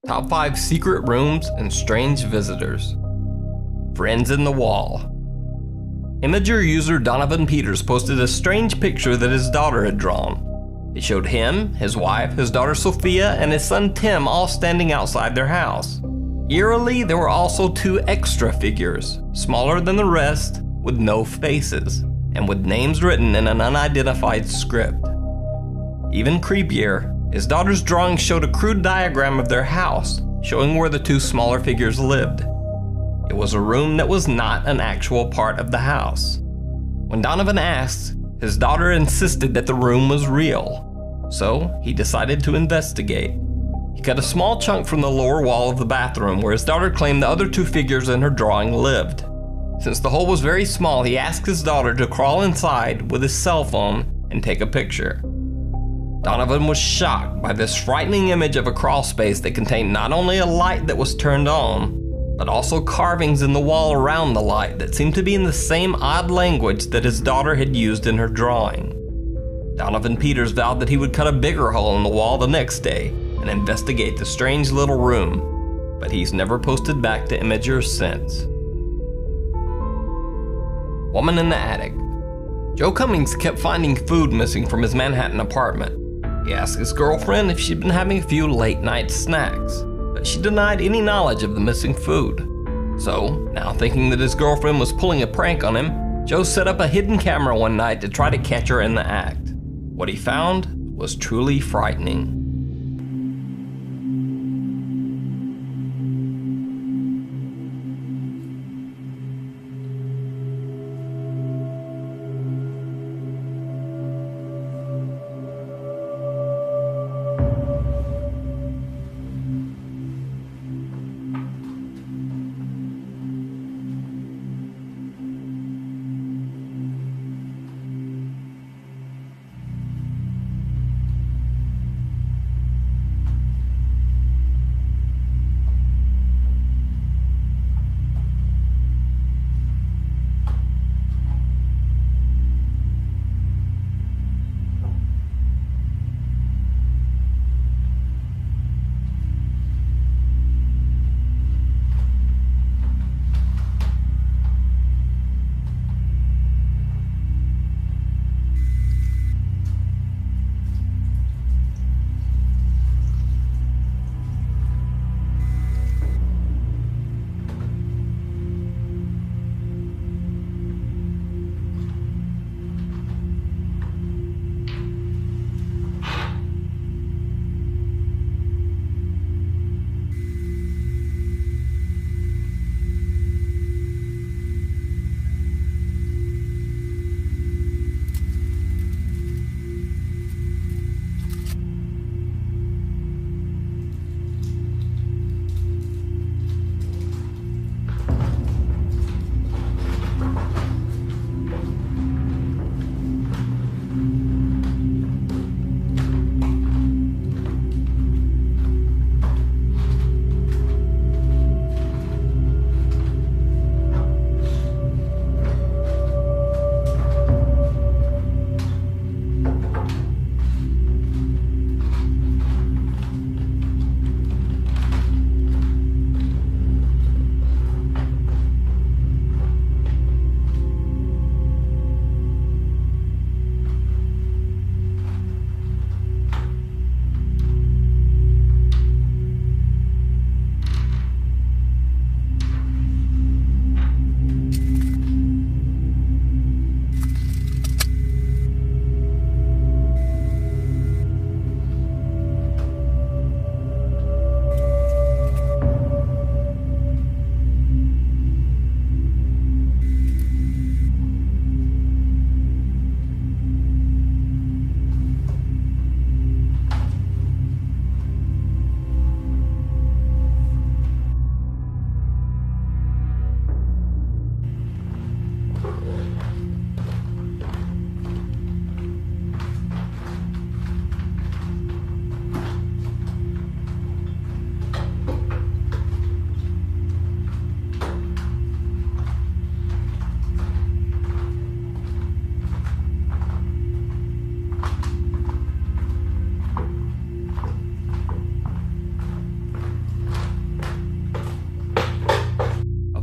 Top 5 secret rooms and strange visitors. Friends in the wall. Imager user Donovan Peters posted a strange picture that his daughter had drawn. It showed him, his wife, his daughter Sophia, and his son Tim all standing outside their house. Eerily, there were also 2 extra figures, smaller than the rest, with no faces, and with names written in an unidentified script. Even creepier, his daughter's drawing showed a crude diagram of their house, showing where the 2 smaller figures lived. It was a room that was not an actual part of the house. When Donovan asked, his daughter insisted that the room was real, so he decided to investigate. He cut a small chunk from the lower wall of the bathroom where his daughter claimed the other 2 figures in her drawing lived. Since the hole was very small, he asked his daughter to crawl inside with his cell phone and take a picture. Donovan was shocked by this frightening image of a crawl space that contained not only a light that was turned on, but also carvings in the wall around the light that seemed to be in the same odd language that his daughter had used in her drawing. Donovan Peters vowed that he would cut a bigger hole in the wall the next day and investigate the strange little room, but he's never posted back to Imager since. Woman in the attic. Joe Cummings kept finding food missing from his Manhattan apartment. He asked his girlfriend if she'd been having a few late-night snacks, but she denied any knowledge of the missing food. So, now thinking that his girlfriend was pulling a prank on him, Joe set up a hidden camera one night to try to catch her in the act. What he found was truly frightening.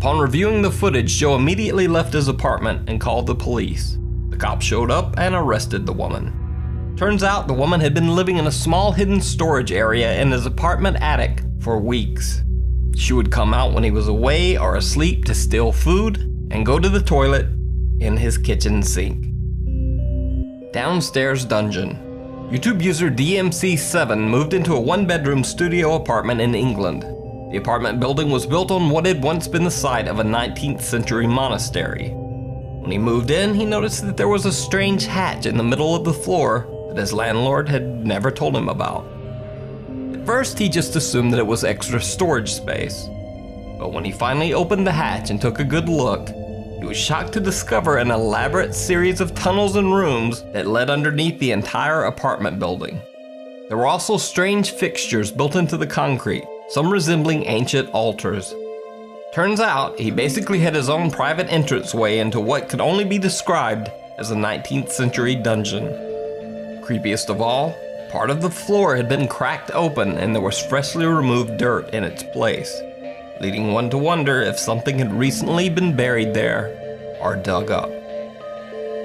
Upon reviewing the footage, Joe immediately left his apartment and called the police. The cops showed up and arrested the woman. Turns out the woman had been living in a small hidden storage area in his apartment attic for weeks. She would come out when he was away or asleep to steal food and go to the toilet in his kitchen sink. Downstairs dungeon. YouTube user DMC7 moved into a one-bedroom studio apartment in England. The apartment building was built on what had once been the site of a 19th century monastery. When he moved in, he noticed that there was a strange hatch in the middle of the floor that his landlord had never told him about. At first, he just assumed that it was extra storage space. But when he finally opened the hatch and took a good look, he was shocked to discover an elaborate series of tunnels and rooms that led underneath the entire apartment building. There were also strange fixtures built into the concrete, some resembling ancient altars. Turns out, he basically had his own private entranceway into what could only be described as a 19th century dungeon. Creepiest of all, part of the floor had been cracked open and there was freshly removed dirt in its place, leading one to wonder if something had recently been buried there or dug up.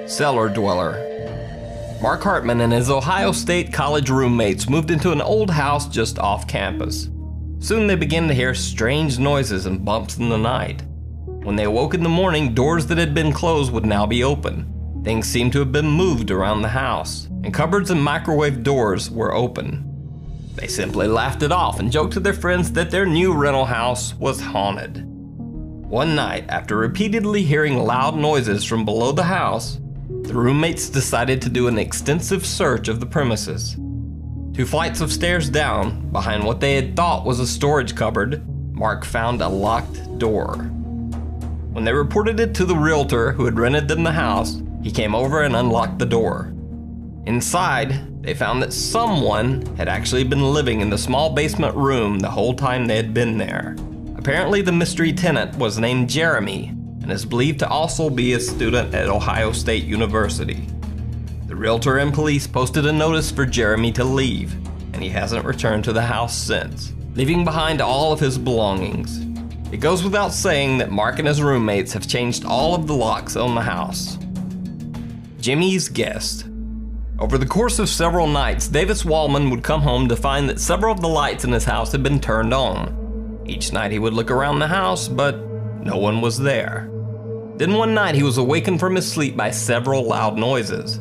Cellar dweller. Mark Hartman and his Ohio State College roommates moved into an old house just off campus. Soon they began to hear strange noises and bumps in the night. When they awoke in the morning, doors that had been closed would now be open. Things seemed to have been moved around the house, and cupboards and microwave doors were open. They simply laughed it off and joked to their friends that their new rental house was haunted. One night, after repeatedly hearing loud noises from below the house, the roommates decided to do an extensive search of the premises. 2 flights of stairs down, behind what they had thought was a storage cupboard, Mark found a locked door. When they reported it to the realtor who had rented them the house, he came over and unlocked the door. Inside, they found that someone had actually been living in the small basement room the whole time they had been there. Apparently, the mystery tenant was named Jeremy and is believed to also be a student at Ohio State University. The realtor and police posted a notice for Jeremy to leave, and he hasn't returned to the house since, leaving behind all of his belongings. It goes without saying that Mark and his roommates have changed all of the locks on the house. Jimmy's guest. Over the course of several nights, Davis Wallman would come home to find that several of the lights in his house had been turned on. Each night he would look around the house, but no one was there. Then one night he was awakened from his sleep by several loud noises.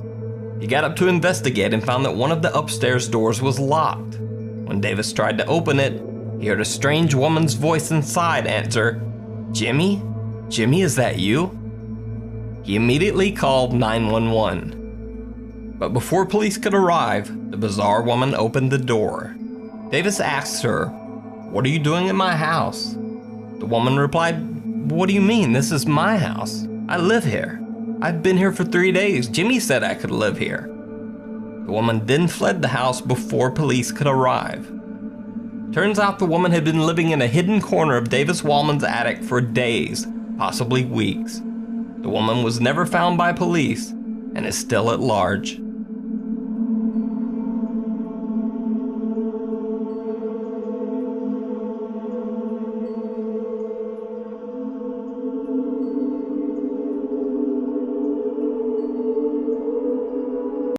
He got up to investigate and found that one of the upstairs doors was locked. When Davis tried to open it, he heard a strange woman's voice inside answer, "Jimmy? Jimmy, is that you?" He immediately called 911. But before police could arrive, the bizarre woman opened the door. Davis asked her, "What are you doing in my house?" The woman replied, "What do you mean? This is my house. I live here. I've been here for 3 days. Jimmy said I could live here." The woman then fled the house before police could arrive. Turns out the woman had been living in a hidden corner of Davis Wallman's attic for days, possibly weeks. The woman was never found by police and is still at large.